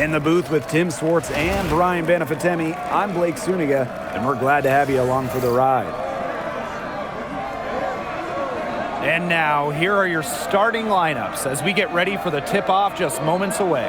In the booth with Tim Swartz and Brian Benefitemi, I'm Blake Suniga, and we're glad to have you along for the ride. And now, here are your starting lineups as we get ready for the tip-off just moments away.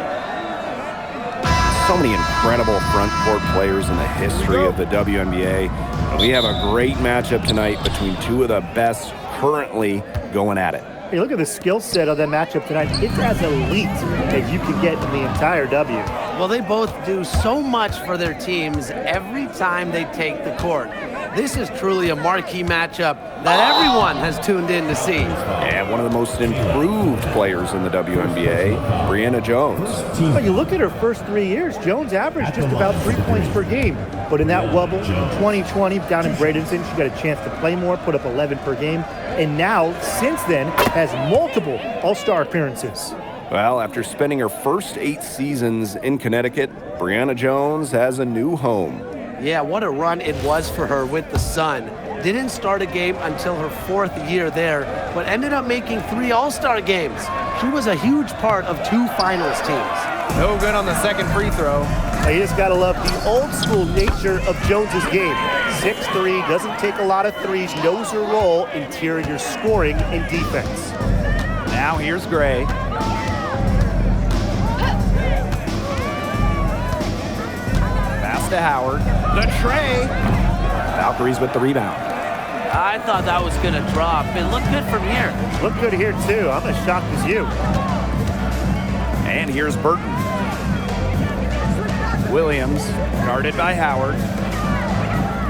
So many incredible front court players in the history of the WNBA. And we have a great matchup tonight between two of the best currently going at it. Hey, look at the skill set of that matchup tonight. It's as elite as you can get in the entire W. Well, they both do so much for their teams every time they take the court. This is truly a marquee matchup that everyone has tuned in to see. And one of the most improved players in the WNBA, Brianna Jones. But you look at her first 3 years, Jones averaged just about 3 points per game. But in that wobble in 2020 down in Bradenton, she got a chance to play more, put up 11 per game. And now, since then, has multiple All-Star appearances. Well, after spending her first 8 seasons in Connecticut, Brianna Jones has a new home. Yeah, what a run it was for her with the Sun. Didn't start a game until her 4th year there, but ended up making 3 All-Star games. She was a huge part of 2 finals teams. No good on the second free throw. You just got to love the old-school nature of Jones's game. 6'3", doesn't take a lot of threes, knows her role, interior scoring and defense. Now here's Gray. Pass to Howard. The tray. Valkyries with the rebound. I thought that was going to drop. It looked good from here. Looked good here, too. I'm as shocked as you. And here's Burton. Williams, guarded by Howard.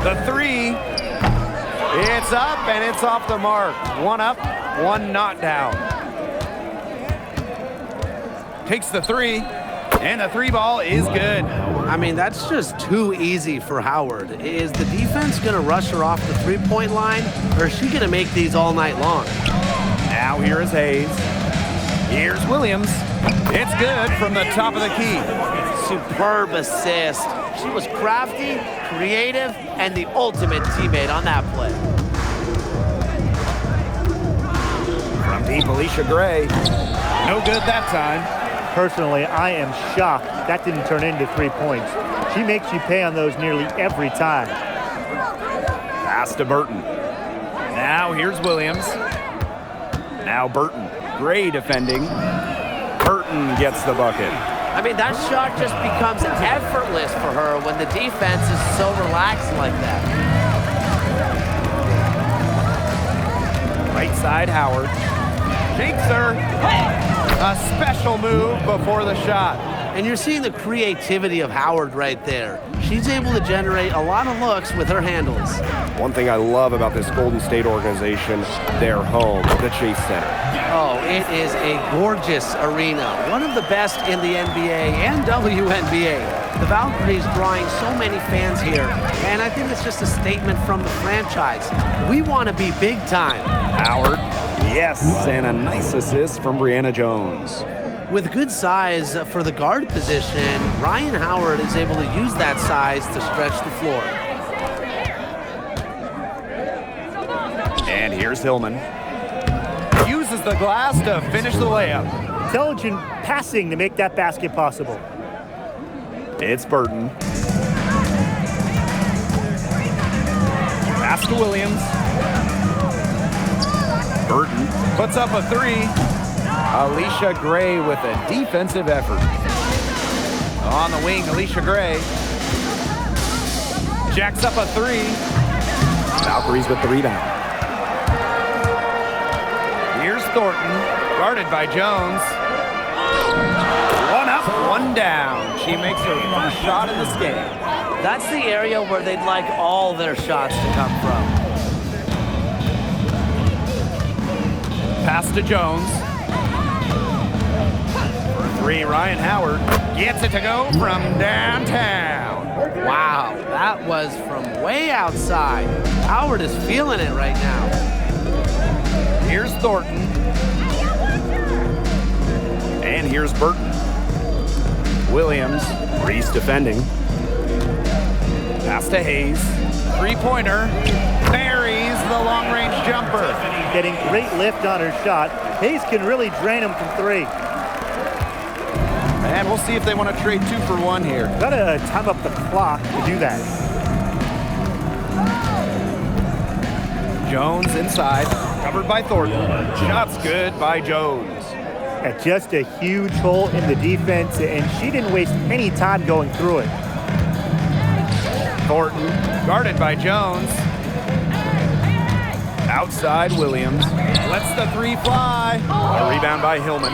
The three. It's up, and it's off the mark. One up, one not down. Takes the three, and the 3 ball is good. I mean, that's just too easy for Howard. Is the defense going to rush her off the 3-point line, or is she going to make these all night long? Now here is Hayes. Here's Williams. It's good from the top of the key. Superb assist. She was crafty, creative, and the ultimate teammate on that play. From deep, Alicia Gray. No good that time. Personally, I am shocked that didn't turn into 3 points. She makes you pay on those nearly every time. Pass to Burton. Now here's Williams. Now Burton. Gray defending. Burton gets the bucket. I mean, that shot just becomes effortless for her when the defense is so relaxed like that. Right side, Howard. Shakes her. A special move before the shot. And you're seeing the creativity of Howard right there. She's able to generate a lot of looks with her handles. One thing I love about this Golden State organization, their home, the Chase Center. Oh, it is a gorgeous arena. One of the best in the NBA and WNBA. The Valkyries drawing so many fans here. And I think it's just a statement from the franchise. We want to be big time. Howard. Yes, and a nice assist from Brianna Jones. With good size for the guard position, Ryan Howard is able to use that size to stretch the floor. And here's Hillman. Uses the glass to finish the layup. Intelligent passing to make that basket possible. It's Burton. Pass to Williams. Burton Puts up a 3. Alicia Gray with a defensive effort. On the wing, Alicia Gray. Jacks up a 3. Valkyries with the rebound. Here's Thornton, guarded by Jones. One up, one down. She makes her first shot in this game. That's the area where they'd like all their shots to come from. Pass to Jones. For 3, Ryan Howard gets it to go from downtown. Wow, that was from way outside. Howard is feeling it right now. Here's Thornton. And here's Burton. Williams. Reese defending. Pass to Hayes. 3-pointer. Buries the long-range jumper. Getting great lift on her shot. Hayes can really drain him from 3. And we'll see if they want to trade 2 for 1 here. Gotta time up the clock to do that. Jones inside, covered by Thornton. Shot's good by Jones. At just a huge hole in the defense, and she didn't waste any time going through it. Thornton, guarded by Jones. Outside Williams, lets the 3 fly. A rebound by Hillman.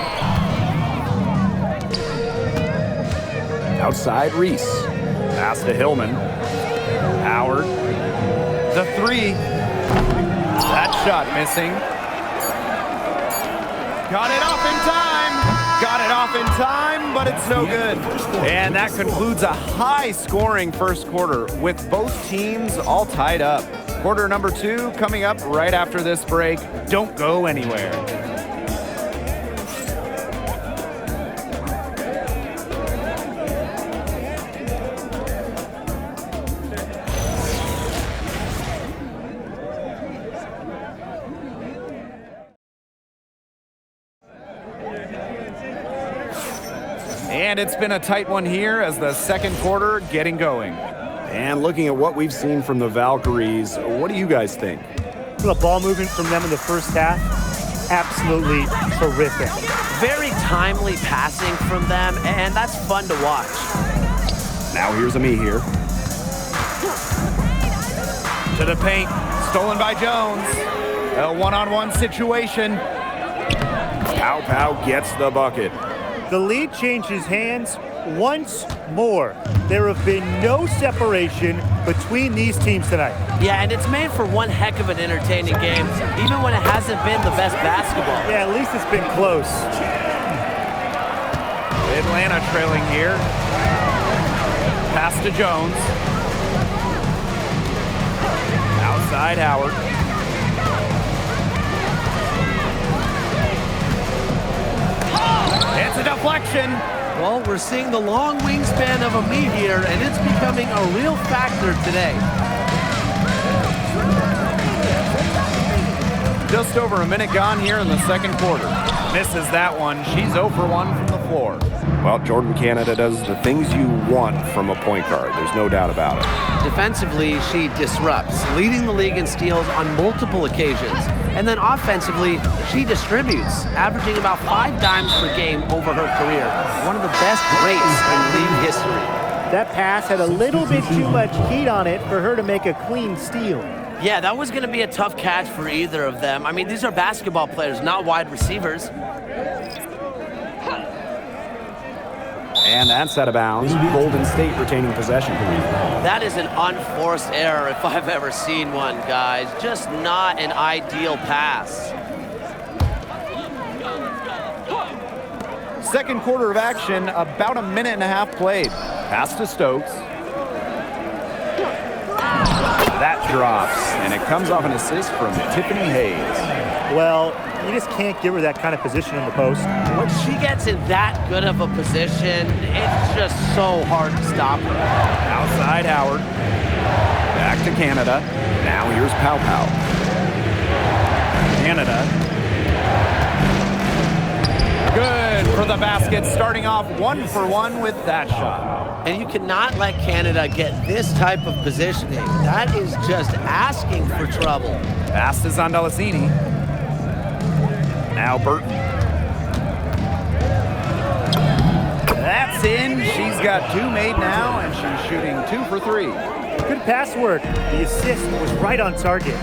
Outside Reese. Pass to Hillman. Howard. The 3. That shot missing. Got it off in time. Got it off in time, but it's no good. And that concludes a high-scoring first quarter with both teams all tied up. Quarter number 2 coming up right after this break. Don't go anywhere. And it's been a tight one here as the second quarter getting going. And looking at what we've seen from the Valkyries, what do you guys think? The ball movement from them in the first half, absolutely terrific. Very timely passing from them, and that's fun to watch. Now here's Ami here. To the paint, stolen by Jones. A one-on-one situation. Pow Pow gets the bucket. The lead changes hands once more. There have been no separation between these teams tonight. Yeah, and it's made for one heck of an entertaining game, even when it hasn't been the best basketball. Yeah, at least it's been close. Atlanta trailing here. Pass to Jones. Outside Howard. It's a deflection. Well, we're seeing the long wingspan of Ami here, and it's becoming a real factor today. Just over a minute gone here in the second quarter. Misses that one. She's 0 for 1 from the floor. Well, Jordan Canada does the things you want from a point guard. There's no doubt about it. Defensively, she disrupts, leading the league in steals on multiple occasions. And then offensively, she distributes, averaging about 5 dimes per game over her career. One of the best rates in league history. That pass had a little bit too much heat on it for her to make a clean steal. Yeah, that was going to be a tough catch for either of them. I mean, these are basketball players, not wide receivers. And that's out of bounds. Golden State retaining possession. That is an unforced error if I've ever seen one, guys. Just not an ideal pass. Second quarter of action, about a minute and a half played. Pass to Stokes. That drops, and it comes off an assist from Tiffany Hayes. Well, you just can't give her that kind of position in the post. When she gets in that good of a position, it's just so hard to stop her. Outside Howard. Back to Canada. Now here's Pow Pow. Canada. Good for the basket, starting off 1 for 1 with that shot. And you cannot let Canada get this type of positioning. That is just asking for trouble. Pass to Zondalesini. Now Burton. That's in. She's got 2 made now, and she's shooting 2 for 3. Good pass work. The assist was right on target.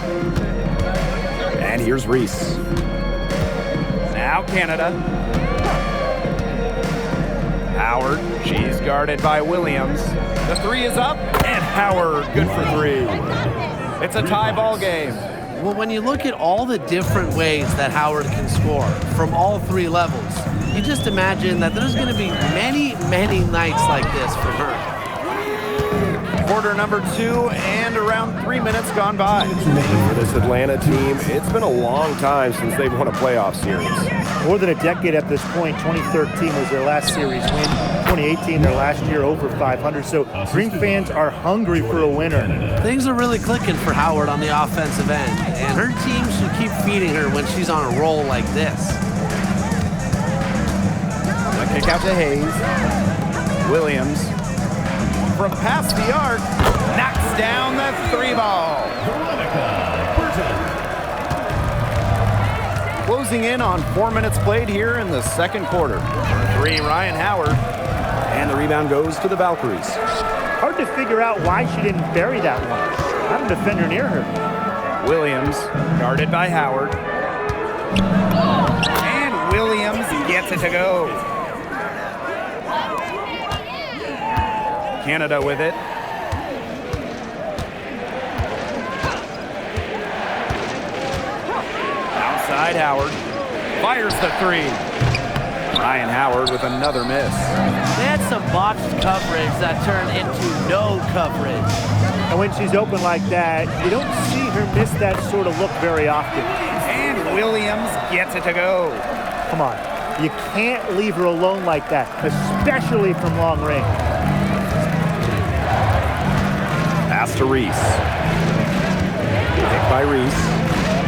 And here's Reese. Now Canada. Howard, she's guarded by Williams. The 3 is up, and Howard, good for 3. It's a tie ball game. Well, when you look at all the different ways that Howard can score from all 3 levels, you just imagine that there's going to be many, many nights like this for her. Quarter number 2 and around 3 minutes gone by. For this Atlanta team, it's been a long time since they've won a playoff series. More than a decade at this point. 2013 was their last series win. 2018, their last year over 500. So Green fans are hungry for a winner. Things are really clicking for Howard on the offensive end, and her team should keep feeding her when she's on a roll like this. The kick Kick out to Hayes. Williams from past the arc knocks down the 3-ball. Closing in on 4 minutes played here in the second quarter. For 3, Ryan Howard. And the rebound goes to the Valkyries. Hard to figure out why she didn't bury that one. Not a defender near her. Williams guarded by Howard. And Williams gets it to go. Canada with it. Outside Howard. Fires the 3. Ryan Howard with another miss. They had some botched coverage that turned into no coverage. And when she's open like that, you don't see her miss that sort of look very often. And Williams gets it to go. Come on. You can't leave her alone like that, especially from long range. Pass to Reese. Pick by Reese.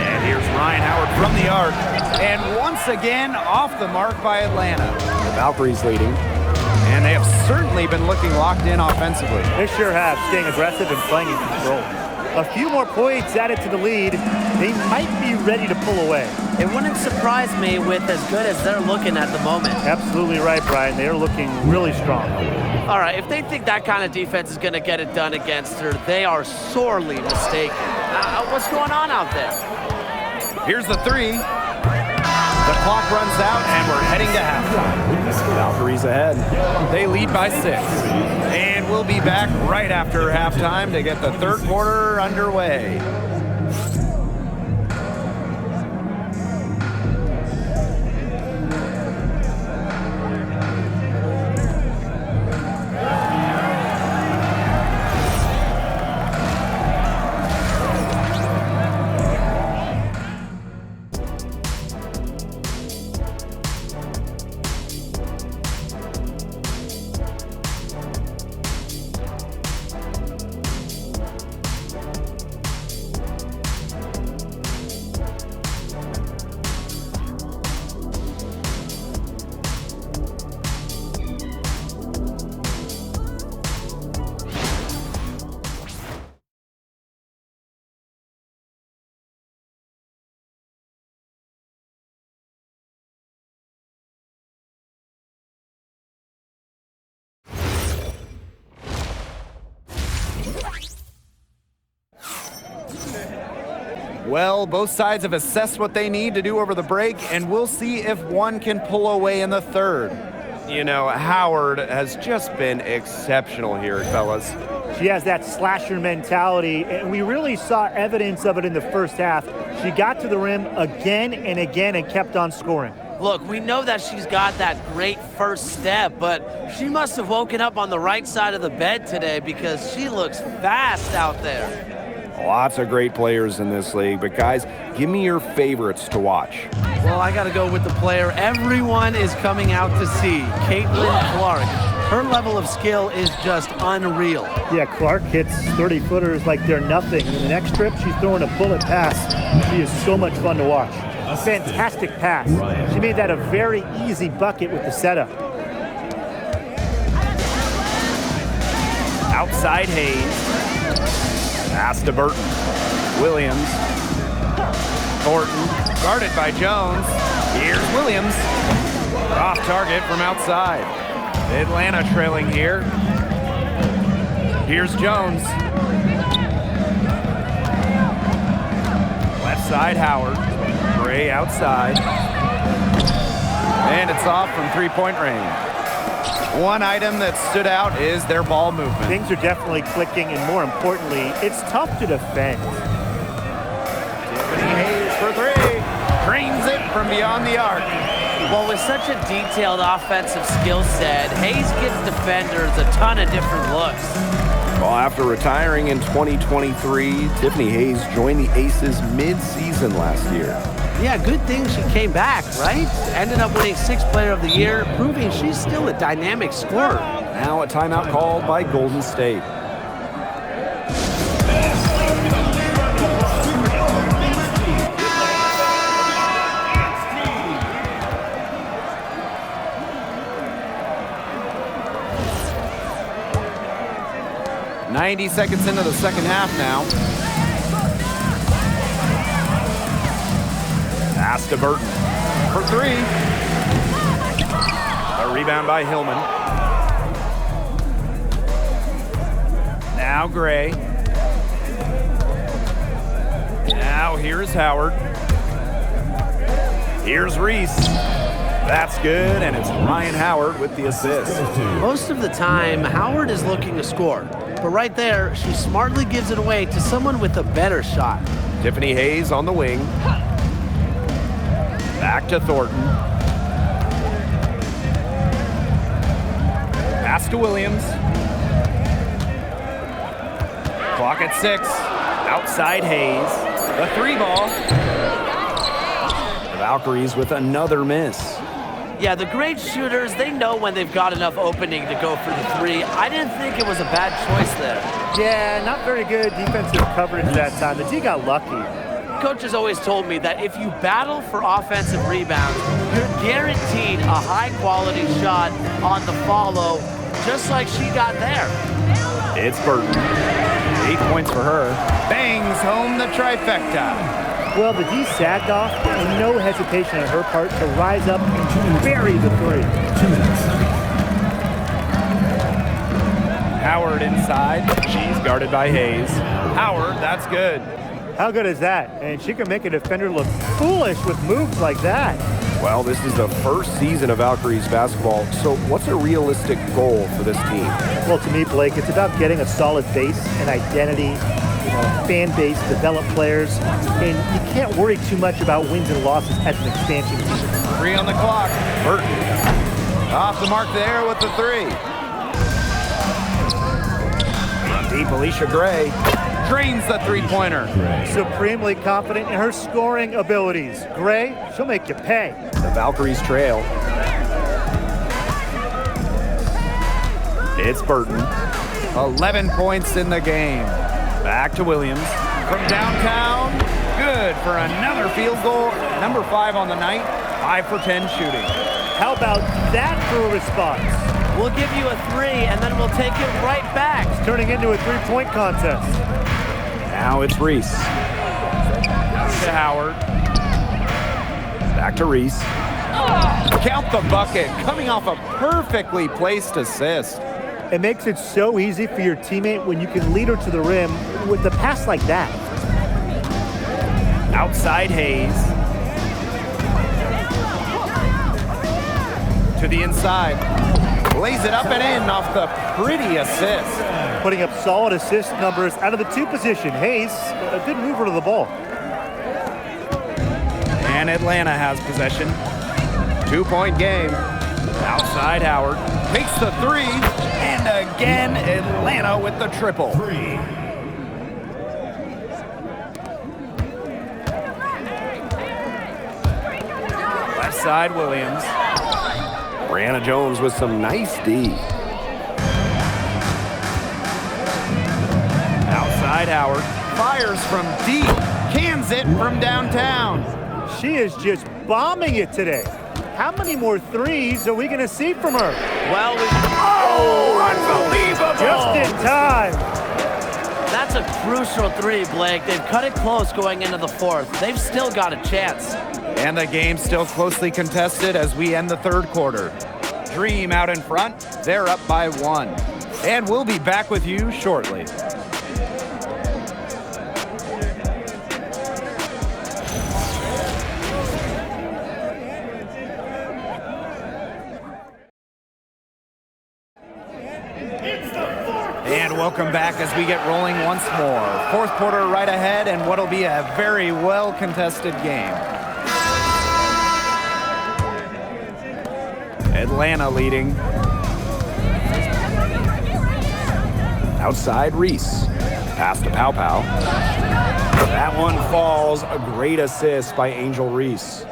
And here's Ryan Howard from the arc. And once again, off the mark by Atlanta. The Valkyries leading. And they have certainly been looking locked in offensively. They sure have, staying aggressive and playing in control. A few more points added to the lead. They might be ready to pull away. It wouldn't surprise me with as good as they're looking at the moment. Absolutely right, Brian. They are looking really strong. All right, if they think that kind of defense is going to get it done against her, they are sorely mistaken. What's going on out there? Here's the 3. The clock runs out, and we're heading to halftime. Valkyries ahead. They lead by 6. And we'll be back right after halftime to get the third quarter underway. Well, both sides have assessed what they need to do over the break, and we'll see if one can pull away in the third. You know, Howard has just been exceptional here, fellas. She has that slasher mentality, and we really saw evidence of it in the first half. She got to the rim again and again and kept on scoring. Look, we know that she's got that great first step, but she must have woken up on the right side of the bed today because she looks fast out there. Lots of great players in this league, but guys, give me your favorites to watch. Well, I got to go with the player everyone is coming out to see, Caitlin Clark. Her level of skill is just unreal. Yeah, Clark hits 30-footers like they're nothing. And the next trip, she's throwing a bullet pass. She is so much fun to watch. Fantastic pass. She made that a very easy bucket with the setup. Outside Hayes. Pass to Burton. Williams. Thornton. Guarded by Jones. Here's Williams. Off target from outside. Atlanta trailing here. Here's Jones. Left side Howard. Gray outside. And it's off from three-point range. One item that stood out is their ball movement. Things are definitely clicking, and more importantly, it's tough to defend. Tiffany Hayes for 3. Drains it from beyond the arc. Well, with such a detailed offensive skill set, Hayes gives defenders a ton of different looks. Well, after retiring in 2023, Tiffany Hayes joined the Aces mid-season last year. Yeah, good thing she came back, right? Ended up winning 6th Player of the Year, proving she's still a dynamic scorer. Now a timeout called by Golden State. 90 seconds into the second half now. Pass to Burton. For three. A rebound by Hillman. Now Gray. Now here's Howard. Here's Reese. That's good, and it's Ryan Howard with the assist. Most of the time, Howard is looking to score. But right there, she smartly gives it away to someone with a better shot. Tiffany Hayes on the wing. Back to Thornton. Pass to Williams. Clock at 6. Outside Hayes. The 3 ball. The Valkyries with another miss. Yeah, the great shooters, they know when they've got enough opening to go for the 3. I didn't think it was a bad choice there. Yeah, not very good defensive coverage that time. The D got lucky. Coach has always told me that if you battle for offensive rebounds, you're guaranteed a high-quality shot on the follow, just like she got there. It's Burton. 8 points for her. Bangs home the trifecta. Well, the D sagged off, and no hesitation on her part to rise up and bury the 3. Howard inside. She's guarded by Hayes. Howard, that's good. How good is that? And she can make a defender look foolish with moves like that. Well, this is the first season of Valkyries basketball, so what's a realistic goal for this team? Well, to me, Blake, it's about getting a solid base and identity, fan base, develop players, and you can't worry too much about wins and losses as an expansion team. 3 on the clock. Burton off the mark there with the 3. Deep Alicia Gray. Drains the 3-pointer. Supremely confident in her scoring abilities. Gray, she'll make you pay. The Valkyries trail. It's Burton. 11 points in the game. Back to Williams. From downtown, good for another field goal. Number 5 on the night, 5 for 10 shooting. How about that for a response? We'll give you a 3, and then we'll take it right back. It's turning into a 3-point contest. Now it's Reese. To Howard. Back to Reese. Count the bucket, coming off a perfectly placed assist. It makes it so easy for your teammate when you can lead her to the rim with a pass like that. Outside Hayes. To the inside. Lays it up and in off the pretty assist. Putting up solid assist numbers out of the 2 position. Hayes, a good mover to the ball. And Atlanta has possession. 2-point game. Outside Howard. Takes the 3. And again, Atlanta with the triple. Left side Williams. Brianna Jones with some nice D. Outside Howard. Fires from deep. Cans it from downtown. She is just bombing it today. How many more 3s are we going to see from her? Well, Unbelievable! Just in time. that's a crucial 3, Blake. They've cut it close going into the 4th. They've still got a chance. And the game still closely contested as we end the 3rd quarter. Dream out in front. They're up by 1. And we'll be back with you shortly. And welcome back as we get rolling once more. 4th quarter right ahead and what'll be a very well contested game. Atlanta leading. Outside Reese. Pass to Pow Pow. That one falls. A great assist by Angel Reese.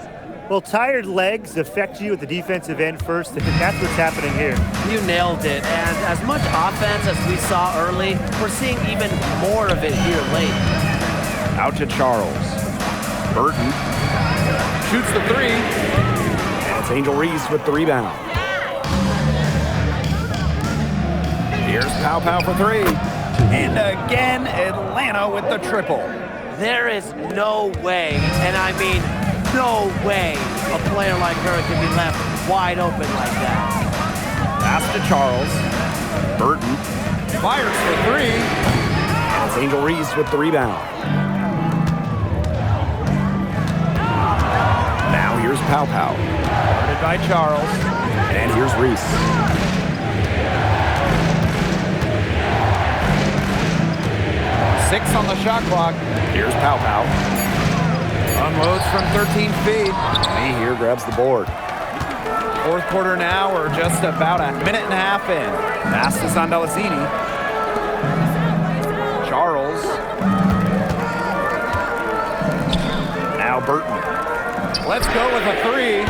Well, tired legs affect you at the defensive end first, and that's what's happening here. You nailed it. And as much offense as we saw early, we're seeing even more of it here late. Out to Charles. Burton. Shoots the 3. And it's Angel Reese with the rebound. Here's Pow Pow for 3. And again, Atlanta with the triple. There is no way, and I mean no way, a player like her can be left wide open like that. Pass to Charles. Burton. Fires for three. And it's Angel Reese with the rebound. Now here's Pow Pow. Guarded by Charles. And here's Reese. Six on the shot clock. Here's Pow Pow. Unloads from 13 feet. He here grabs the board. Fourth quarter now. We're just about a minute and a half in. Pass to Sandalesini. Charles. Now Burton. Let's go with a three.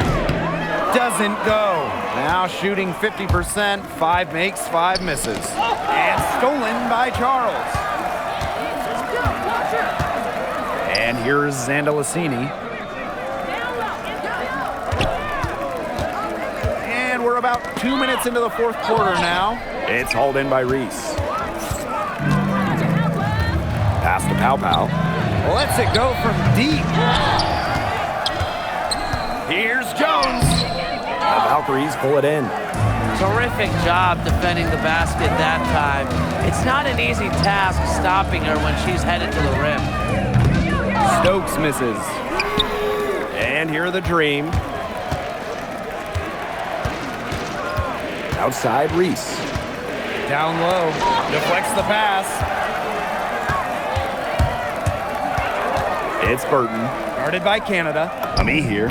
Doesn't go. Now shooting 50%. 5 makes, 5 misses. And stolen by Charles. And here's Zandalasini. And we're about 2 minutes into the fourth quarter now. It's hauled in by Reese. Pass to Pow Pow. Lets it go from deep. Here's Jones. The Valkyries pull it in. Terrific job defending the basket that time. It's not an easy task stopping her when she's headed to the rim. Stokes misses. And here the Dream. Outside Reese. Down low. Deflects the pass. It's Burton. Guarded by Canada. Me here.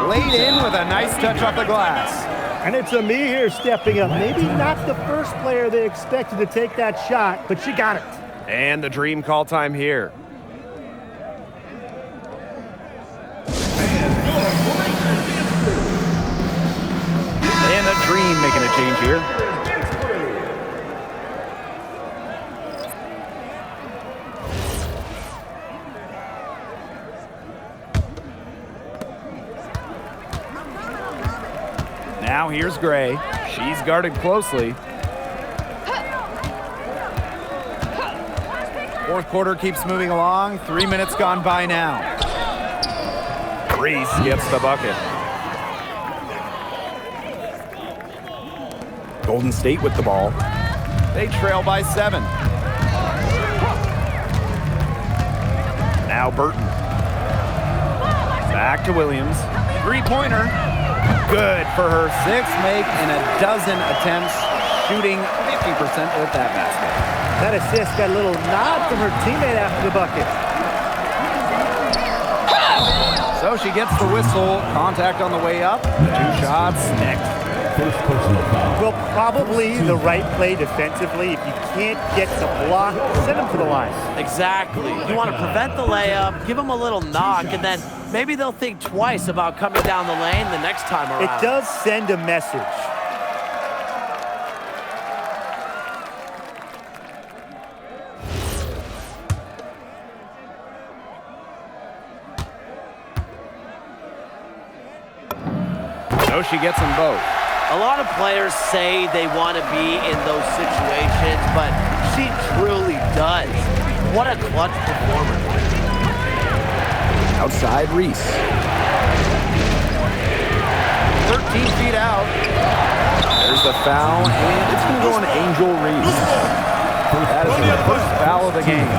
Laid in with a nice touch off the glass. And it's a me here stepping up. Maybe not the first player they expected to take that shot, but she got it. And the Dream call time here. And the Dream making a change here. Now here's Gray. She's guarded closely. Fourth quarter keeps moving along. 3 minutes gone by now. Reese gets the bucket. Golden State with the ball. They trail by 7. Now Burton. Back to Williams. Three-pointer. Good for her 6th make in a dozen attempts, shooting 50% with that basket. That assist got a little nod from her teammate after the bucket. So she gets the whistle. Contact on the way up. 2 shots next. Well, probably the right play defensively. If you can't get the block, send them to the line. Exactly. You want to prevent the layup, give them a little knock, and then maybe they'll think twice about coming down the lane the next time around. It does send a message. So she gets them both. A lot of players say they want to be in those situations, but she truly does. What a clutch performer. Outside Reese. 13 feet out. There's the foul, and it's going to go on Angel Reese. That is the first foul of the game.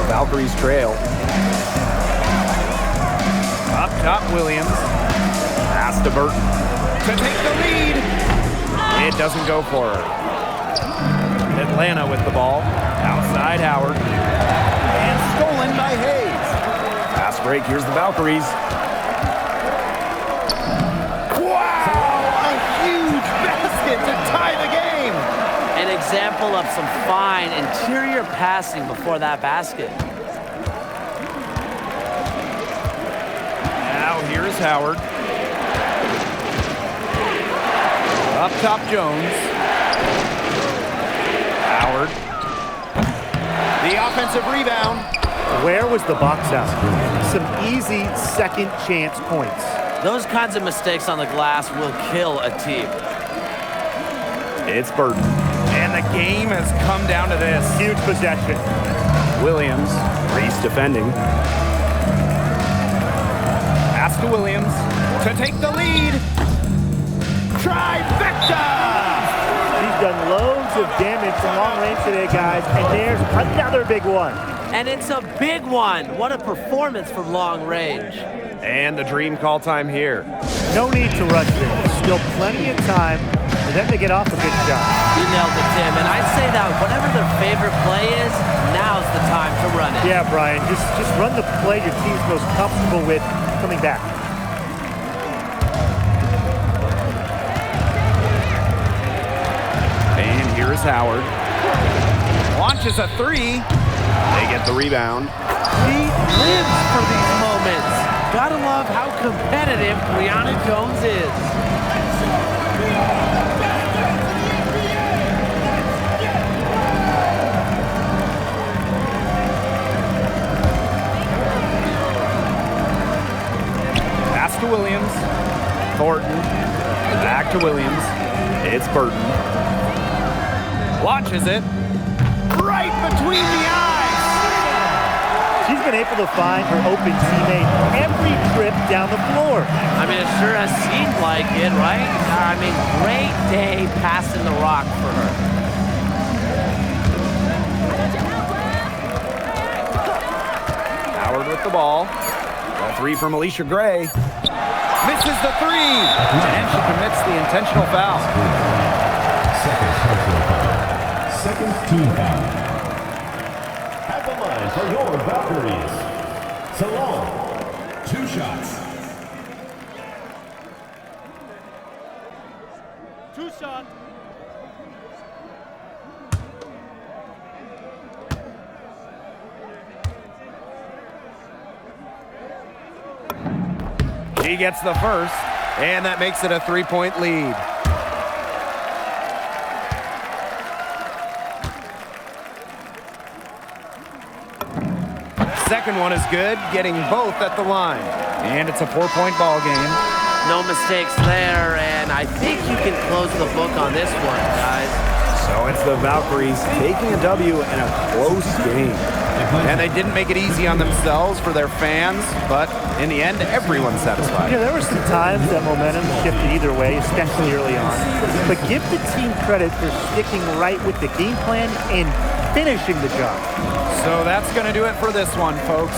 Valkyries trail. Up top, Williams. Pass to Burton. To take the lead. It doesn't go for her. Atlanta with the ball. Outside Howard. And stolen by Hayes. Fast break. Here's the Valkyries. Wow! A huge basket to tie the game. An example of some fine interior passing before that basket. Now here's Howard. Up top, Jones. Howard. The offensive rebound. Where was the box out? Some easy second chance points. Those kinds of mistakes on the glass will kill a team. It's Burton. And the game has come down to this. Huge possession. Williams. Reese defending. Pass to Williams to take the lead. Trifecta! He's done loads of damage from long range today, guys, and there's another big one. And it's a big one. What a performance from long range. And the dream call time here. No need to rush this. Still plenty of time for them to get off a good shot. You nailed it, Tim. And I'd say that whatever their favorite play is, now's the time to run it. Yeah, Brian, just run the play your team's most comfortable with coming back. And here is Howard. Launches a three. They get the rebound. He lives for these moments. Gotta love how competitive Brianna Jones is. Pass to Williams. Thornton. Back to Williams. It's Burton. Launches it. Right between the eyes. She's been able to find her open teammate every trip down the floor. I mean, it sure has seemed like it, right? I mean, great day passing the rock for her. Howard with the ball. A three from Alicia Gray. Misses the three. And she commits the intentional foul. Second personal foul. Second team foul. At the line for your Valkyries. Salon. 2 shots. 2 shots. He gets the first, and that makes it a 3-point lead. Second one is good, getting both at the line. And it's a 4-point ball game. No mistakes there, and I think you can close the book on this one, guys. So it's the Valkyries taking a W in a close game. And they didn't make it easy on themselves for their fans, but in the end, everyone's satisfied. There were some times that momentum shifted either way, especially early on. But give the team credit for sticking right with the game plan and finishing the job. So that's going to do it for this one, folks.